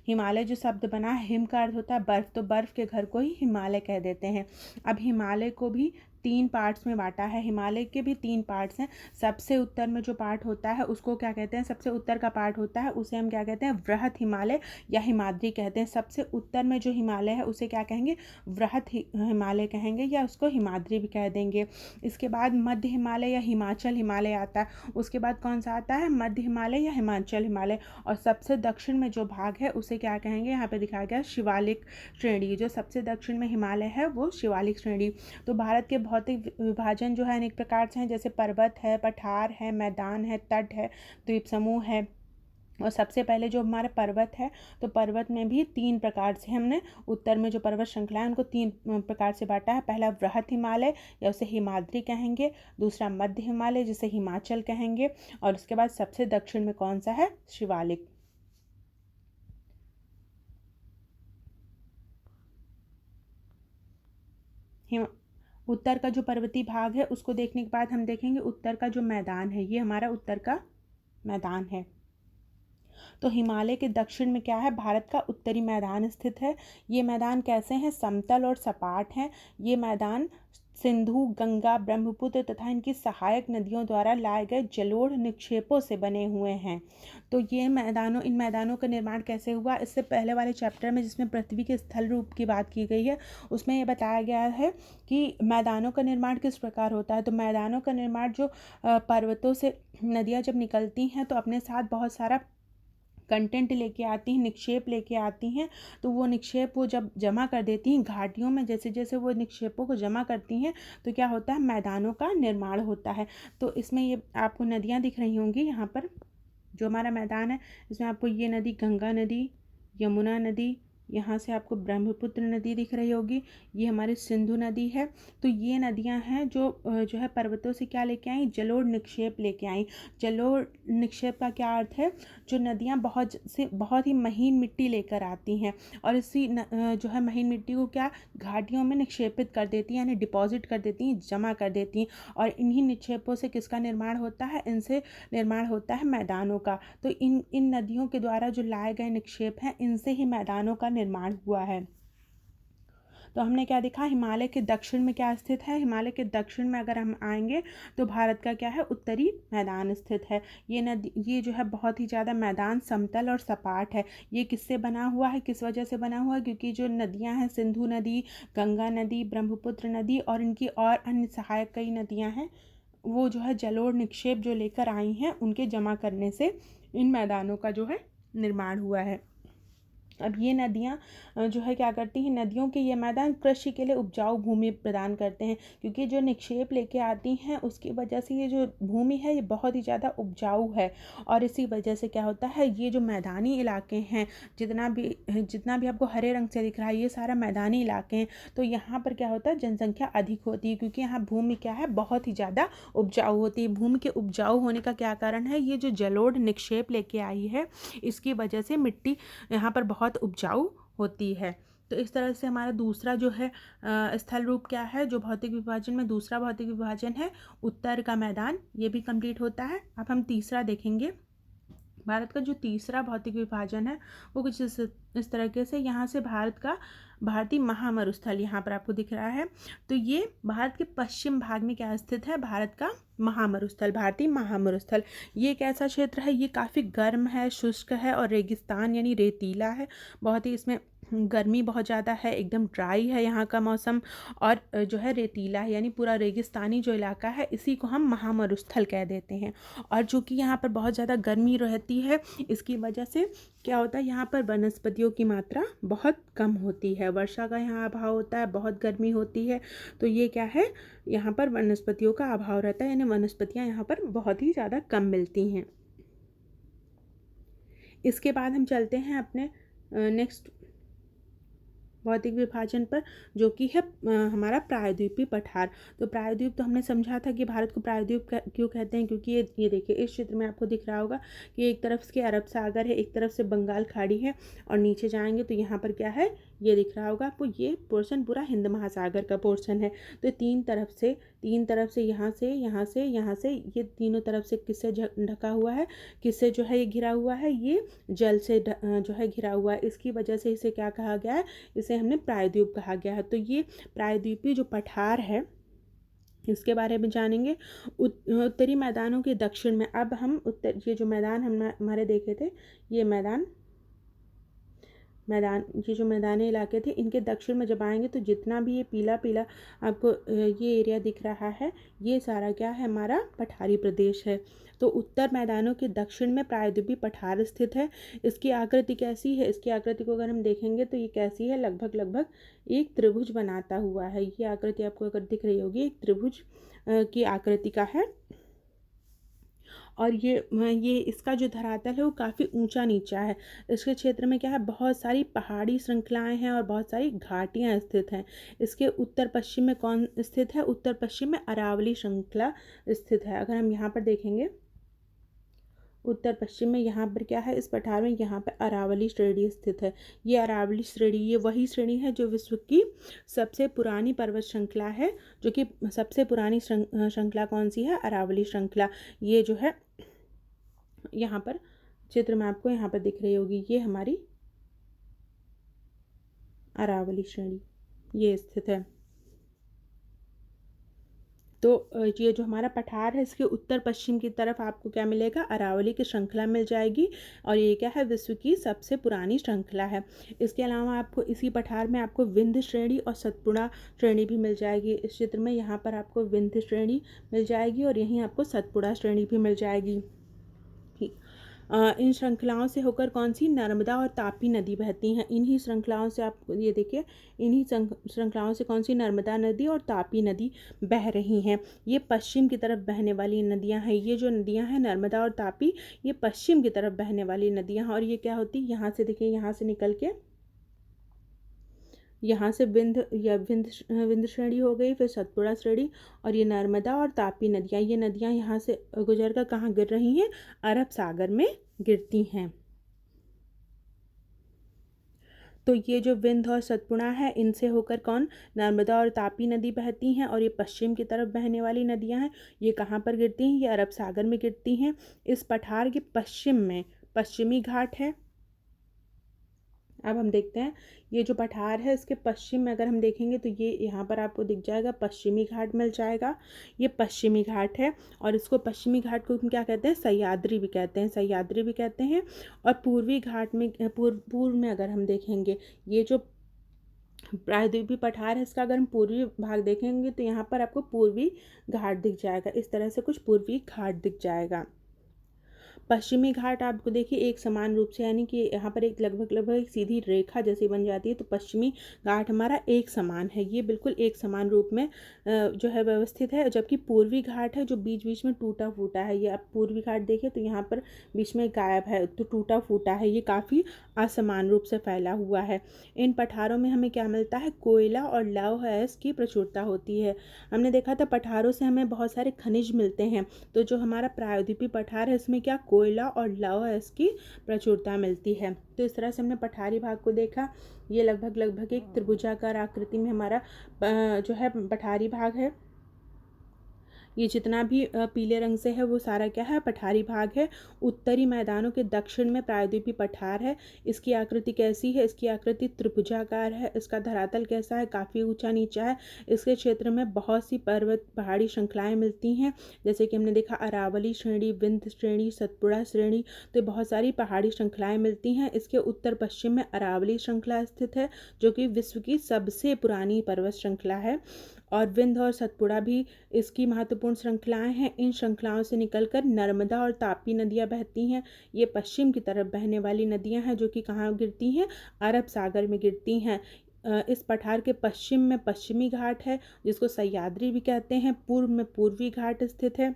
हिमालय जो शब्द बना है, हिम का अर्थ होता है बर्फ़, तो बर्फ़ के घर को ही हिमालय कह देते हैं। अब हिमालय को भी 3 पार्ट्स में बांटा है। हिमालय के भी 3 पार्ट्स हैं। सबसे उत्तर में जो पार्ट होता है उसको क्या कहते हैं? सबसे उत्तर का पार्ट होता है उसे हम क्या कहते हैं? वृहत हिमालय या हिमाद्री कहते हैं। सबसे उत्तर में जो हिमालय है उसे क्या कहेंगे? वृहत हिमालय कहेंगे या उसको हिमाद्री भी कह देंगे। इसके बाद मध्य हिमालय या हिमाचल हिमालय आता है। उसके बाद कौन सा आता है? मध्य हिमालय या हिमाचल हिमालय। और सबसे दक्षिण में जो भाग है उसे क्या कहेंगे? यहाँ पे दिखाया गया शिवालिक श्रेणी। जो सबसे दक्षिण में हिमालय है वो शिवालिक श्रेणी। तो भारत के भौतिक विभाजन जो है अनेक प्रकार से हैं, जैसे पर्वत है, पठार है, मैदान है, तट है, द्वीप समूह है। और सबसे पहले जो हमारा पर्वत है, तो पर्वत में भी 3 प्रकार से हमने उत्तर में जो पर्वत श्रृंखला है उनको 3 प्रकार से बांटा है। पहला वृहत हिमालय या उसे हिमाद्री कहेंगे, दूसरा मध्य हिमालय जिसे हिमाचल कहेंगे, और उसके बाद सबसे दक्षिण में कौन सा है? शिवालिक। उत्तर का जो पर्वतीय भाग है उसको देखने के बाद हम देखेंगे उत्तर का जो मैदान है, ये हमारा उत्तर का मैदान है। तो हिमालय के दक्षिण में क्या है? भारत का उत्तरी मैदान स्थित है। ये मैदान कैसे हैं? समतल और सपाट हैं। ये मैदान सिंधु, गंगा, ब्रह्मपुत्र तथा इनकी सहायक नदियों द्वारा लाए गए जलोढ़ निक्षेपों से बने हुए हैं। तो इन मैदानों का निर्माण कैसे हुआ? इससे पहले वाले चैप्टर में जिसमें पृथ्वी के स्थल रूप की बात की गई है उसमें ये बताया गया है कि मैदानों का निर्माण किस प्रकार होता है। तो मैदानों का निर्माण जो पर्वतों से नदियाँ जब निकलती हैं तो अपने साथ बहुत सारा कंटेंट लेके आती हैं, निक्षेप लेके आती हैं। तो वो निक्षेप वो जब जमा कर देती हैं घाटियों में, जैसे जैसे वो निक्षेपों को जमा करती हैं तो क्या होता है? मैदानों का निर्माण होता है। तो इसमें ये आपको नदियाँ दिख रही होंगी यहाँ पर, जो हमारा मैदान है इसमें आपको ये नदी गंगा नदी, यमुना नदी, यहाँ से आपको ब्रह्मपुत्र नदी दिख रही होगी, ये हमारी सिंधु नदी है। तो ये नदियाँ हैं जो है पर्वतों से क्या लेके आई? जलोढ़ निक्षेप लेके आई। जलोढ़ निक्षेप का क्या अर्थ है? जो नदियाँ बहुत ही महीन मिट्टी लेकर आती हैं और इसी जो है महीन मिट्टी को क्या घाटियों में निक्षेपित कर देती हैं, यानी डिपॉजिट कर देती हैं, जमा कर देती हैं। और इन्हीं निक्षेपों से किसका निर्माण होता है? इनसे निर्माण होता है मैदानों का। तो इन नदियों के द्वारा जो लाए गए निक्षेप हैं इनसे ही मैदानों का निर्माण हुआ है। तो हमने क्या देखा, हिमालय के दक्षिण में क्या स्थित है, हिमालय के दक्षिण में अगर हम आएंगे तो भारत का क्या है, उत्तरी मैदान स्थित है। ये नदी, ये जो है बहुत ही ज़्यादा मैदान समतल और सपाट है। ये किससे बना हुआ है, किस वजह से बना हुआ है, क्योंकि जो नदियाँ हैं, सिंधु नदी, गंगा नदी, ब्रह्मपुत्र नदी और इनकी और अन्य सहायक कई नदियाँ हैं, वो जो है जलोढ़ निक्षेप जो लेकर आई हैं, उनके जमा करने से इन मैदानों का जो है निर्माण हुआ है। अब ये नदियाँ जो है क्या करती हैं, नदियों के ये मैदान कृषि के लिए उपजाऊ भूमि प्रदान करते हैं, क्योंकि जो निक्षेप लेके आती हैं उसकी वजह से ये जो भूमि है ये बहुत ही ज़्यादा उपजाऊ है। और इसी वजह से क्या होता है, ये जो मैदानी इलाके हैं, जितना भी आपको हरे रंग से दिख रहा है, ये सारा मैदानी इलाके हैं। तो यहाँ पर क्या होता है, जनसंख्या अधिक होती है, क्योंकि यहाँ भूमि क्या है, बहुत ही ज़्यादा उपजाऊ होती है। भूमि के उपजाऊ होने का क्या कारण है, ये जो जलोढ़ निक्षेप लेके आई है, इसकी वजह से मिट्टी यहाँ पर बहुत उपजाऊ होती है। तो इस तरह से हमारा दूसरा जो है स्थल रूप क्या है, जो भौतिक विभाजन में दूसरा भौतिक विभाजन है, उत्तर का मैदान, ये भी कंप्लीट होता है। अब हम तीसरा देखेंगे। भारत का जो तीसरा भौतिक विभाजन है वो कुछ इस तरीके से, यहाँ से भारत का भारतीय महामरुस्थल यहाँ पर आपको दिख रहा है। तो ये भारत के पश्चिम भाग में क्या स्थित है, भारत का महामरुस्थल, भारतीय महामरुस्थल। ये एक ऐसा क्षेत्र है, ये काफ़ी गर्म है, शुष्क है और रेगिस्तान यानी रेतीला है। बहुत ही इसमें गर्मी बहुत ज़्यादा है, एकदम ड्राई है यहाँ का मौसम, और जो है रेतीला है, यानी पूरा रेगिस्तानी जो इलाका है, इसी को हम महामरुस्थल कह देते हैं। और जो कि यहाँ पर बहुत ज़्यादा गर्मी रहती है, इसकी वजह से क्या होता है, यहाँ पर वनस्पतियों की मात्रा बहुत कम होती है, वर्षा का यहाँ अभाव होता है, बहुत गर्मी होती है। तो ये क्या है, यहाँ पर वनस्पतियों का अभाव रहता है, यानी वनस्पतियाँ यहाँ पर बहुत ही ज़्यादा कम मिलती हैं। इसके बाद हम चलते हैं अपने नेक्स्ट भौतिक विभाजन पर, जो कि है हमारा प्रायद्वीपीय पठार। तो प्रायद्वीप, तो हमने समझा था कि भारत को प्रायद्वीप क्यों कहते हैं, क्योंकि ये देखिए, इस क्षेत्र में आपको दिख रहा होगा कि एक तरफ से अरब सागर है, एक तरफ से बंगाल खाड़ी है, और नीचे जाएंगे तो यहाँ पर क्या है, ये दिख रहा होगा आपको, ये पोर्शन पूरा हिंद महासागर का पोर्शन है। तो तीन तरफ से यहाँ से यहाँ से यहाँ से, ये तीनों तरफ से किससे ढका हुआ है, किससे जो है ये घिरा हुआ है, ये जल से जो है घिरा हुआ है। इसकी वजह से इसे क्या कहा गया है, इसे हमने प्रायद्वीप कहा गया है। तो ये प्रायद्वीपीय जो पठार है, इसके बारे में जानेंगे। उत्तरी मैदानों के दक्षिण में, अब हम ये जो मैदान हम हमारे देखे थे, ये ये जो मैदानी इलाके थे, इनके दक्षिण में जब आएंगे तो जितना भी ये पीला पीला आपको ये एरिया दिख रहा है, ये सारा क्या है, हमारा पठारी प्रदेश है। तो उत्तर मैदानों के दक्षिण में प्रायद्वीपीय पठार स्थित है। इसकी आकृति कैसी है, इसकी आकृति को अगर हम देखेंगे तो ये कैसी है, लगभग एक त्रिभुज बनाता हुआ है। ये आकृति आपको अगर दिख रही होगी, एक त्रिभुज की आकृति का है। और ये इसका जो धरातल है वो काफ़ी ऊंचा नीचा है। इसके क्षेत्र में क्या है, बहुत सारी पहाड़ी श्रृंखलाएं हैं और बहुत सारी घाटियां स्थित हैं। इसके उत्तर पश्चिम में कौन स्थित है, उत्तर पश्चिम में अरावली श्रृंखला स्थित है। अगर हम यहाँ पर देखेंगे, उत्तर पश्चिम में यहाँ पर क्या है, इस पठार में यहाँ पर अरावली श्रेणी स्थित है। ये अरावली श्रेणी, ये वही श्रेणी है जो विश्व की सबसे पुरानी पर्वत श्रृंखला है। जो कि सबसे पुरानी श्रृंखला कौन सी है, अरावली श्रृंखला। ये जो है यहाँ पर चित्र में आपको यहाँ पर दिख रही होगी, ये हमारी अरावली श्रेणी ये स्थित है। तो ये जो हमारा पठार है, इसके उत्तर पश्चिम की तरफ आपको क्या मिलेगा, अरावली की श्रृंखला मिल जाएगी। और ये क्या है, विश्व की सबसे पुरानी श्रृंखला है। इसके अलावा आपको इसी पठार में आपको विंध्य श्रेणी और सतपुड़ा श्रेणी भी मिल जाएगी। इस क्षेत्र में यहाँ पर आपको विंध्य श्रेणी मिल जाएगी और यहीं आपको सतपुड़ा श्रेणी भी मिल जाएगी। इन श्रृंखलाओं से होकर कौन सी, नर्मदा और तापी नदी बहती हैं। इन्हीं श्रृंखलाओं से आप ये देखिए, इन्हीं श्रृंखलाओं से कौन सी, नर्मदा नदी और तापी नदी बह रही हैं। ये पश्चिम की तरफ बहने वाली नदियां हैं। ये जो नदियां हैं, नर्मदा और तापी, ये पश्चिम की तरफ बहने वाली नदियां हैं। और ये क्या होती है, यहाँ से देखिए, यहाँ से निकल के यहाँ से विंध्य श्रेणी हो गई, फिर सतपुड़ा श्रेणी, और ये नर्मदा और तापी नदियाँ, ये नदियाँ यहाँ से गुजर कर कहाँ गिर रही हैं, अरब सागर में गिरती हैं। तो ये जो विंध्य और सतपुड़ा है, इनसे होकर कौन, नर्मदा और तापी नदी बहती हैं। और ये पश्चिम की तरफ बहने वाली नदियाँ हैं, ये कहाँ पर गिरती हैं, ये अरब सागर में गिरती हैं। इस पठार के पश्चिम में पश्चिमी घाट है, अब हम देखते हैं ये जो पठार है इसके पश्चिम में अगर हम देखेंगे तो ये यहाँ पर आपको दिख जाएगा, पश्चिमी घाट मिल जाएगा। ये पश्चिमी घाट है और इसको पश्चिमी घाट को हम क्या कहते हैं, सह्याद्री भी कहते हैं, सह्याद्री भी कहते हैं। और पूर्वी घाट में पूर्व में अगर हम देखेंगे ये जो प्रायद्वीपीय पठार है इसका अगर हम पूर्वी भाग देखेंगे तो यहाँ पर आपको पूर्वी घाट दिख जाएगा। इस तरह से कुछ पूर्वी घाट दिख जाएगा। पश्चिमी घाट आपको देखिए एक समान रूप से, यानी कि यहाँ पर एक लगभग एक सीधी रेखा जैसी बन जाती है, तो पश्चिमी घाट हमारा एक समान है, ये बिल्कुल एक समान रूप में जो है व्यवस्थित है। जबकि पूर्वी घाट है जो बीच बीच में टूटा फूटा है, ये आप पूर्वी घाट देखिए तो यहाँ पर बीच में गायब है, तो टूटा फूटा है, ये काफ़ी असमान रूप से फैला हुआ है। इन पठारों में हमें क्या मिलता है, कोयला और लौह अयस्क की प्रचुरता होती है। हमने देखा था पठारों से हमें बहुत सारे खनिज मिलते हैं, तो जो हमारा प्रायद्वीपीय पठार है इसमें क्या कोयला और लौह अयस्क की प्रचुरता मिलती है। तो इस तरह से हमने पठारी भाग को देखा। ये लगभग एक त्रिभुजाकार आकृति में हमारा जो है पठारी भाग है। ये जितना भी पीले रंग से है वो सारा क्या है, पठारी भाग है। उत्तरी मैदानों के दक्षिण में प्रायद्वीपीय पठार है। इसकी आकृति कैसी है, इसकी आकृति त्रिभुजाकार है। इसका धरातल कैसा है, काफ़ी ऊंचा नीचा है। इसके क्षेत्र में बहुत सी पर्वत पहाड़ी श्रृंखलाएं मिलती हैं, जैसे कि हमने देखा अरावली श्रेणी, विंध्य श्रेणी, सतपुड़ा श्रेणी, तो बहुत सारी पहाड़ी श्रृंखलाएं मिलती हैं। इसके उत्तर पश्चिम में अरावली श्रृंखला स्थित है जो कि विश्व की सबसे पुरानी पर्वत श्रृंखला है। और विंध्य और सतपुड़ा भी इसकी महत्वपूर्ण श्रृंखलाएं हैं। इन श्रृंखलाओं से निकलकर नर्मदा और तापी नदियां बहती हैं। ये पश्चिम की तरफ बहने वाली नदियां हैं जो कि कहाँ गिरती हैं, अरब सागर में गिरती हैं। इस पठार के पश्चिम में पश्चिमी घाट है जिसको सह्याद्री भी कहते हैं। पूर्व में पूर्वी घाट स्थित है।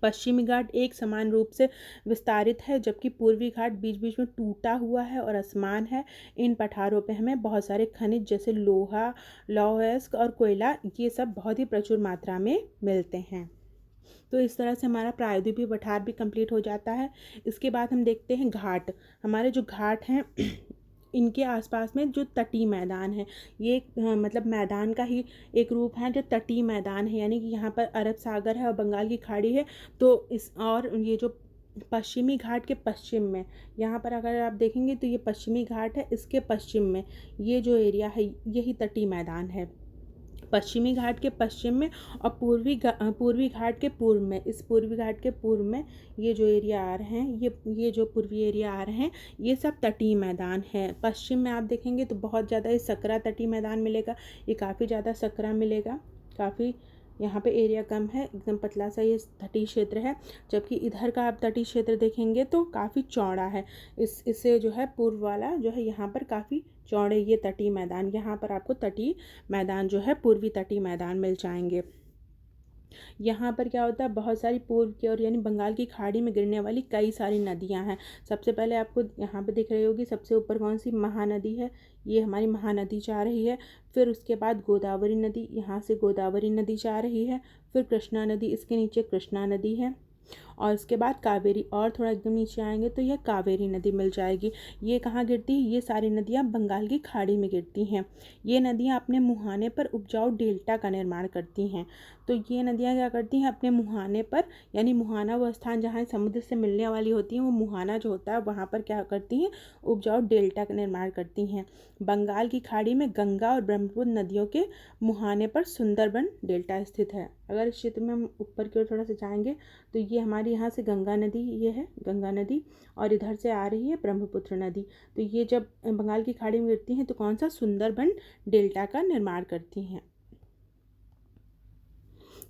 पश्चिमी घाट एक समान रूप से विस्तारित है जबकि पूर्वी घाट बीच बीच में टूटा हुआ है और असमान है। इन पठारों पे हमें बहुत सारे खनिज जैसे लोहा, लौह अयस्क और कोयला, ये सब बहुत ही प्रचुर मात्रा में मिलते हैं। तो इस तरह से हमारा प्रायद्वीपीय पठार भी कंप्लीट हो जाता है। इसके बाद हम देखते हैं घाट। हमारे जो घाट हैं इनके आसपास में जो तटीय मैदान है, ये मतलब मैदान का ही एक रूप है जो तटीय मैदान है, यानी कि यहाँ पर अरब सागर है और बंगाल की खाड़ी है। तो इस और ये जो पश्चिमी घाट के पश्चिम में, यहाँ पर अगर आप देखेंगे तो ये पश्चिमी घाट है, इसके पश्चिम में ये जो एरिया है यही तटीय मैदान है। पश्चिमी घाट के पश्चिम में और पूर्वी घाट के पूर्व में, इस पूर्वी घाट के पूर्व में ये जो एरिया आ रहे हैं, ये जो पूर्वी एरिया आ रहे हैं, ये सब तटीय मैदान है। पश्चिम में आप देखेंगे तो बहुत ज़्यादा ये सकरा तटीय मैदान मिलेगा, ये काफ़ी ज़्यादा सकरा मिलेगा, काफ़ी यहाँ पे एरिया कम है, एकदम पतला सा ये तटीय क्षेत्र है। जबकि इधर का आप तटीय क्षेत्र देखेंगे तो काफ़ी चौड़ा है। इससे जो है पूर्व वाला जो है यहाँ पर काफ़ी चौड़े ये तटीय मैदान, यहाँ पर आपको तटीय मैदान जो है पूर्वी तटीय मैदान मिल जाएंगे। यहाँ पर क्या होता है, बहुत सारी पूर्व की और यानी बंगाल की खाड़ी में गिरने वाली कई सारी नदियाँ हैं। सबसे पहले आपको यहाँ पे दिख रही होगी सबसे ऊपर कौन सी, महानदी है, ये हमारी महानदी जा रही है। फिर उसके बाद गोदावरी नदी, यहाँ से गोदावरी नदी जा रही है। फिर कृष्णा नदी, इसके नीचे कृष्णा नदी है। और इसके बाद कावेरी, और थोड़ा एकदम नीचे आएंगे तो यह कावेरी नदी मिल जाएगी। ये कहाँ गिरती है, ये सारी नदियाँ बंगाल की खाड़ी में गिरती हैं। ये नदियाँ अपने मुहाने पर उपजाऊ डेल्टा का निर्माण करती हैं। तो ये नदियाँ क्या करती हैं, अपने मुहाने पर, यानी मुहाना वो स्थान जहाँ समुद्र से मिलने वाली होती हैं, वो मुहाना जो होता है वहाँ पर क्या करती हैं, उपजाऊ डेल्टा का निर्माण करती हैं। बंगाल की खाड़ी में गंगा और ब्रह्मपुत्र नदियों के मुहाने पर सुंदरबन डेल्टा स्थित है। अगर इस क्षेत्र में हम ऊपर की ओर थोड़ा सा जाएंगे तो ये हमारी यहाँ से गंगा नदी, ये है गंगा नदी, और इधर से आ रही है ब्रह्मपुत्र नदी। तो ये जब बंगाल की खाड़ी में गिरती हैं तो कौन सा, सुंदरबन डेल्टा का निर्माण करती हैं।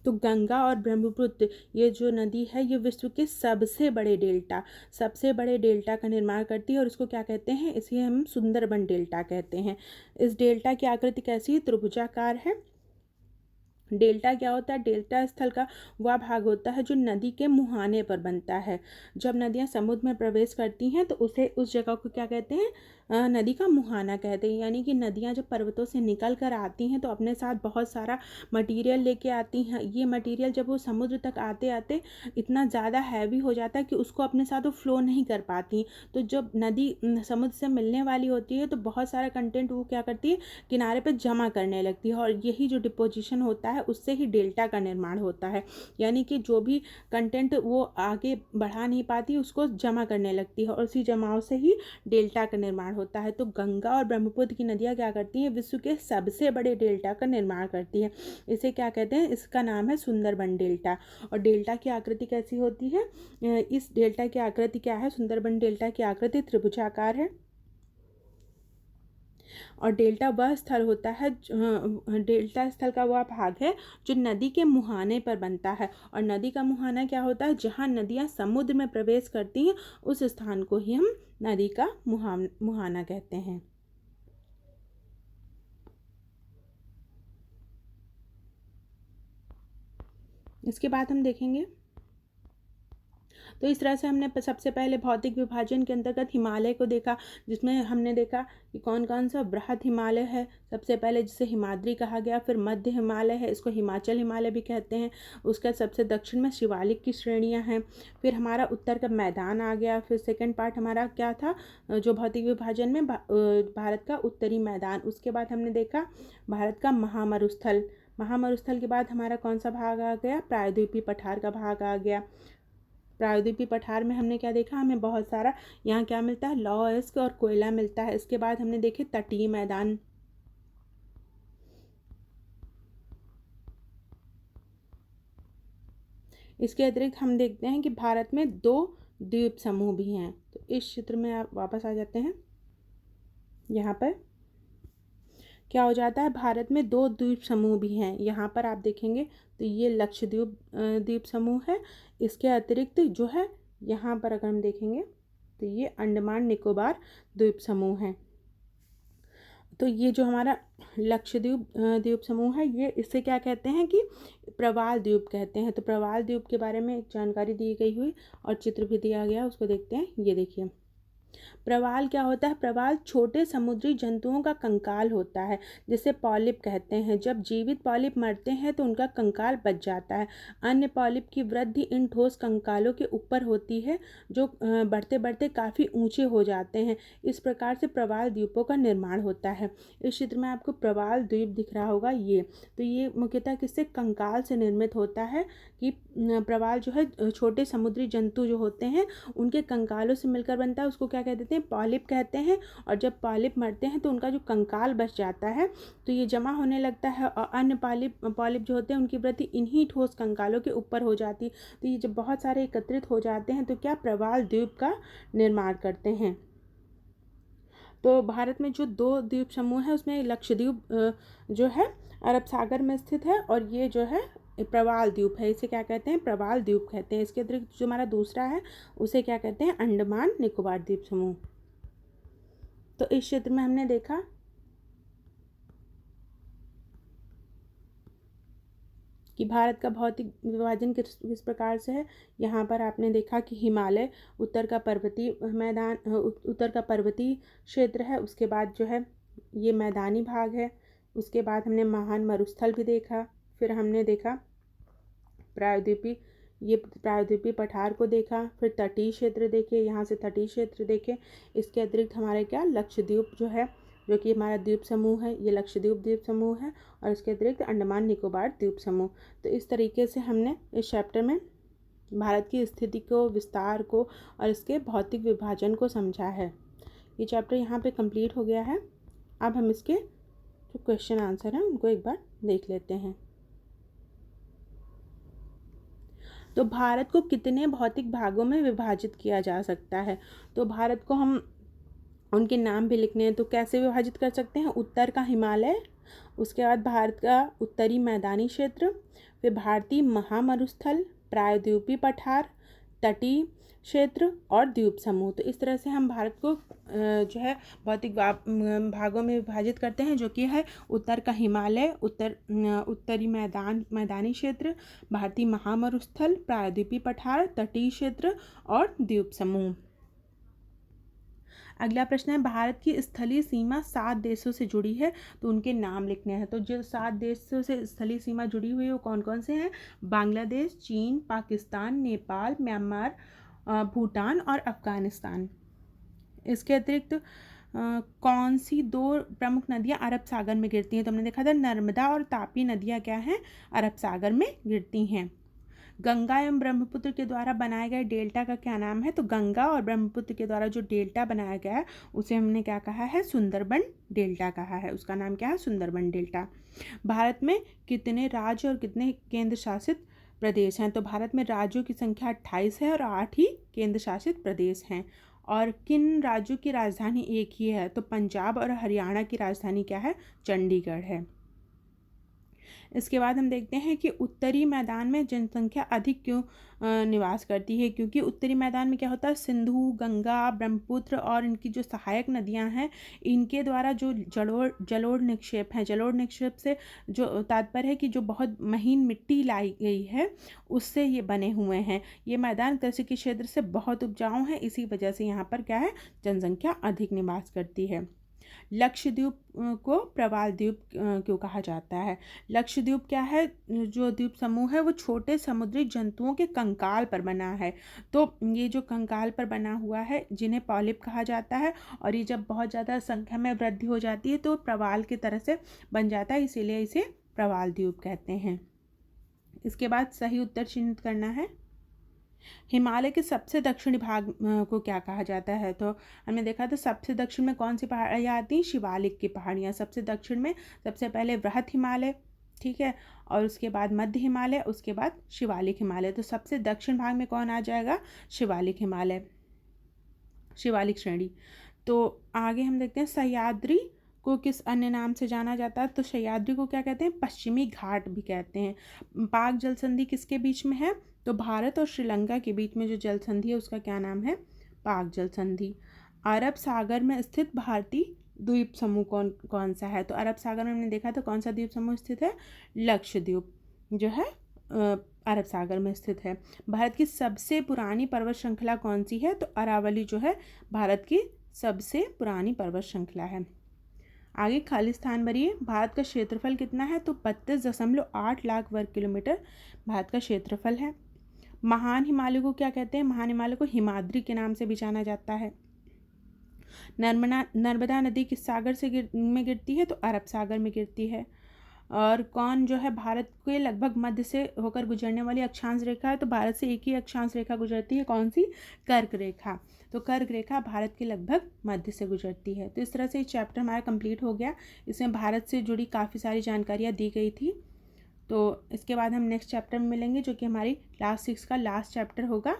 तो गंगा और ब्रह्मपुत्र ये जो नदी है ये विश्व के सबसे बड़े डेल्टा का निर्माण करती है और इसको क्या कहते हैं, इसे हम सुंदरबन डेल्टा कहते हैं। इस डेल्टा की आकृति कैसी है, त्रिभुजाकार है। डेल्टा क्या होता है, डेल्टा स्थल का वह भाग होता है जो नदी के मुहाने पर बनता है। जब नदियाँ समुद्र में प्रवेश करती हैं तो उसे उस जगह को क्या कहते हैं, नदी का मुहाना कहते हैं। यानी कि नदियाँ जब पर्वतों से निकल कर आती हैं तो अपने साथ बहुत सारा मटेरियल लेके आती हैं। ये मटेरियल जब वो समुद्र तक आते आते इतना ज़्यादा हैवी हो जाता है कि उसको अपने साथ वो फ्लो नहीं कर पाती। तो जब नदी समुद्र से मिलने वाली होती है तो बहुत सारा कंटेंट वो क्या करती है, किनारे पर जमा करने लगती है, और यही जो डिपोजिशन होता है उससे ही डेल्टा का निर्माण होता है। यानी कि जो भी कंटेंट वो आगे बढ़ा नहीं पाती उसको जमा करने लगती है और उसी जमाव से ही डेल्टा का निर्माण होता है। तो गंगा और ब्रह्मपुत्र की नदियाँ क्या करती हैं, विश्व के सबसे बड़े डेल्टा का निर्माण करती है। इसे क्या कहते हैं, इसका नाम है सुंदरबन डेल्टा। और डेल्टा की आकृति कैसी होती है, इस डेल्टा की आकृति क्या है, सुंदरबन डेल्टा की आकृति त्रिभुजाकार है। और डेल्टा वह स्थल होता है, डेल्टा स्थल का वह भाग है जो नदी के मुहाने पर बनता है। और नदी का मुहाना क्या होता है, जहाँ नदियाँ समुद्र में प्रवेश करती हैं उस स्थान को ही हम नदी का मुहाना कहते हैं। इसके बाद हम देखेंगे, तो इस तरह से हमने सबसे पहले भौतिक विभाजन के अंतर्गत हिमालय को देखा, जिसमें हमने देखा कि कौन कौन सा बृहद हिमालय है। सबसे पहले जिसे हिमाद्री कहा गया, फिर मध्य हिमालय है, इसको हिमाचल हिमालय भी कहते हैं। उसका सबसे दक्षिण में शिवालिक की श्रेणियां हैं। फिर हमारा उत्तर का मैदान आ गया। फिर सेकंड पार्ट हमारा क्या था, जो भौतिक विभाजन में भारत का उत्तरी मैदान। उसके बाद हमने देखा भारत का महामरुस्थल। महामरुस्थल के बाद हमारा कौन सा भाग आ गया, प्रायद्वीपीय पठार का भाग आ गया। प्रायद्वीपीय पठार में हमने क्या देखा, हमें बहुत सारा यहाँ क्या मिलता है, लौह अयस्क और कोयला मिलता है। इसके बाद हमने देखे तटीय मैदान। इसके अतिरिक्त हम देखते हैं कि भारत में 2 द्वीप समूह भी हैं। तो इस चित्र में आप वापस आ जाते हैं। यहाँ पर क्या हो जाता है, भारत में 2 द्वीप समूह भी हैं। यहाँ पर आप देखेंगे तो ये लक्षद्वीप द्वीप समूह है। इसके अतिरिक्त जो है यहाँ पर अगर हम देखेंगे तो ये अंडमान निकोबार द्वीप समूह है। तो ये जो हमारा लक्षद्वीप द्वीप समूह है, ये इससे क्या कहते हैं कि प्रवाल द्वीप कहते हैं। तो प्रवाल द्वीप के बारे में एक जानकारी दी गई हुई और चित्र भी दिया गया, उसको देखते हैं। ये देखिए, प्रवाल क्या होता है, प्रवाल छोटे समुद्री जंतुओं का कंकाल होता है, जिसे पॉलिप कहते हैं। जब जीवित पॉलिप मरते हैं तो उनका कंकाल बच जाता है। अन्य पॉलिप की वृद्धि इन ठोस कंकालों के ऊपर होती है, जो बढ़ते बढ़ते काफ़ी ऊंचे हो जाते हैं। इस प्रकार से प्रवाल द्वीपों का निर्माण होता है। इस चित्र में आपको प्रवाल द्वीप दिख रहा होगा। ये तो ये मुख्यतः किससे, कंकाल से निर्मित होता है। कि प्रवाल जो है छोटे समुद्री जंतु जो होते हैं उनके कंकालों से मिलकर बनता है, उसको क्या कह देते हैं, पॉलिप कहते हैं। और जब पॉलिप मरते हैं तो उनका जो कंकाल बच जाता है तो ये जमा होने लगता है, और अन्य पॉलिप जो होते हैं उनकी वृद्धि इन्हीं ठोस कंकालों के ऊपर हो जाती है। तो ये जब बहुत सारे एकत्रित हो जाते हैं तो क्या, प्रवाल द्वीप का निर्माण करते हैं। तो भारत में जो 2 द्वीप समूह है उसमें लक्षद्वीप जो है अरब सागर में स्थित है, और ये जो है प्रवाल द्वीप है, इसे क्या कहते हैं, प्रवाल द्वीप कहते हैं। इसके अतिरिक्त जो हमारा दूसरा है उसे क्या कहते हैं, अंडमान निकोबार द्वीप समूह। तो इस क्षेत्र में हमने देखा कि भारत का भौतिक विभाजन किस प्रकार से है। यहाँ पर आपने देखा कि हिमालय उत्तर का पर्वतीय मैदान, उत्तर का पर्वतीय क्षेत्र है। उसके बाद जो है ये मैदानी भाग है। उसके बाद हमने महान मरुस्थल भी देखा। फिर हमने देखा प्रायद्वीपीय पठार को देखा। फिर तटीय क्षेत्र देखे, यहाँ से तटीय क्षेत्र देखे। इसके अतिरिक्त हमारे क्या, लक्षद्वीप जो है, जो कि हमारा द्वीप समूह है, ये लक्षद्वीप द्वीप समूह है। और इसके अतिरिक्त अंडमान निकोबार द्वीप समूह। तो इस तरीके से हमने इस चैप्टर में भारत की स्थिति को, विस्तार को और इसके भौतिक विभाजन को समझा है। ये चैप्टर यहाँ पे कंप्लीट हो गया है। अब हम इसके जो क्वेश्चन आंसर हैं उनको एक बार देख लेते हैं। तो भारत को कितने भौतिक भागों में विभाजित किया जा सकता है। तो भारत को हम उनके नाम भी लिखने हैं, तो कैसे विभाजित कर सकते हैं, उत्तर का हिमालय, उसके बाद भारत का उत्तरी मैदानी क्षेत्र, फिर भारतीय महामरुस्थल, प्रायद्वीपीय पठार, तटीय क्षेत्र और द्वीप समूह। तो इस तरह से हम भारत को जो है भौतिक भागों में विभाजित करते हैं, जो कि है उत्तर का हिमालय, उत्तरी मैदानी क्षेत्र, भारतीय महामरुस्थल, प्रायद्वीपीय पठार, तटीय क्षेत्र और द्वीप समूह। अगला प्रश्न है, भारत की स्थलीय सीमा 7 देशों से जुड़ी है, तो उनके नाम लिखने हैं। तो जो 7 देशों से स्थलीय सीमा जुड़ी हुई है वो कौन कौन से हैं, बांग्लादेश, चीन, पाकिस्तान, नेपाल, म्यांमार, भूटान और अफगानिस्तान। इसके अतिरिक्त कौन सी 2 प्रमुख नदियां अरब सागर में गिरती हैं, तो हमने देखा था नर्मदा और तापी नदियां क्या हैं, अरब सागर में गिरती हैं। गंगा एवं ब्रह्मपुत्र के द्वारा बनाए गए डेल्टा का क्या नाम है? तो गंगा और ब्रह्मपुत्र के द्वारा जो डेल्टा बनाया गया है उसे हमने क्या कहा है? सुंदरबन डेल्टा कहा है। उसका नाम क्या है? सुंदरबन डेल्टा। भारत में कितने राज्य और कितने केंद्र शासित प्रदेश हैं? तो भारत में राज्यों की संख्या 28 है और 8 ही केंद्र शासित प्रदेश हैं। और किन राज्यों की राजधानी एक ही है? तो पंजाब और हरियाणा की राजधानी क्या है? चंडीगढ़ है। इसके बाद हम देखते हैं कि उत्तरी मैदान में जनसंख्या अधिक क्यों निवास करती है? क्योंकि उत्तरी मैदान में क्या होता है? सिंधु, गंगा, ब्रह्मपुत्र और इनकी जो सहायक नदियां हैं, इनके द्वारा जो जलोढ़ निक्षेप हैं, जलोढ़ निक्षेप से जो तात्पर्य है कि जो बहुत महीन मिट्टी लाई गई है उससे ये बने हुए हैं। ये मैदान कृषि के क्षेत्र से बहुत उपजाऊ हैं, इसी वजह से यहाँ पर क्या है? जनसंख्या अधिक निवास करती है। लक्षद्वीप को प्रवाल द्वीप क्यों कहा जाता है? लक्षद्वीप क्या है? जो द्वीप समूह है वो छोटे समुद्री जंतुओं के कंकाल पर बना है। तो ये जो कंकाल पर बना हुआ है जिन्हें पॉलिप कहा जाता है, और ये जब बहुत ज़्यादा संख्या में वृद्धि हो जाती है तो प्रवाल की तरह से बन जाता है, इसीलिए इसे प्रवाल द्वीप कहते हैं। इसके बाद सही उत्तर चिन्हित करना है। हिमालय के सबसे दक्षिणी भाग को क्या कहा जाता है? तो हमने देखा था सबसे दक्षिण में कौन सी पहाड़ियाँ आती हैं? शिवालिक की पहाड़ियाँ। सबसे दक्षिण में सबसे पहले वृहत हिमालय, ठीक है, और उसके बाद मध्य हिमालय, उसके बाद शिवालिक हिमालय। तो सबसे दक्षिण भाग में कौन आ जाएगा? शिवालिक हिमालय, शिवालिक श्रेणी। तो आगे हम देखते हैं सह्याद्री को किस अन्य नाम से जाना जाता है? तो सह्याद्री को क्या कहते हैं? पश्चिमी घाट भी कहते हैं। पाक जल संधि किसके बीच में है? तो भारत और श्रीलंका के बीच में जो जल संधि है उसका क्या नाम है? पाक जल संधि। अरब सागर में स्थित भारतीय द्वीप समूह कौन कौन सा है? तो अरब सागर में हमने देखा था कौन सा द्वीप समूह स्थित है? लक्षद्वीप जो है अरब सागर में स्थित है। भारत की सबसे पुरानी पर्वत श्रृंखला कौन सी है? तो अरावली जो है भारत की सबसे पुरानी पर्वत श्रृंखला है। आगे खालिस्तान भरिए। भारत का क्षेत्रफल कितना है? तो 32.8 लाख वर्ग किलोमीटर भारत का क्षेत्रफल है। महान हिमालय को क्या कहते हैं? महान हिमालय को हिमाद्री के नाम से भी जाना जाता है। नर्मदा नदी किस सागर से में गिरती है? तो अरब सागर में गिरती है। और कौन जो है भारत के लगभग मध्य से होकर गुजरने वाली अक्षांश रेखा है? तो भारत से एक ही अक्षांश रेखा गुजरती है, कौन सी? कर्क रेखा। तो कर्क रेखा भारत के लगभग मध्य से गुजरती है। तो इस तरह से ये चैप्टर हमारा कंप्लीट हो गया। इसमें भारत से जुड़ी काफ़ी सारी जानकारियाँ दी गई थी। तो इसके बाद हम नेक्स्ट चैप्टर में मिलेंगे जो कि हमारी क्लास 6 का लास्ट चैप्टर होगा।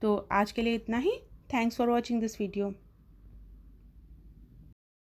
तो आज के लिए इतना ही। Thanks for watching this video.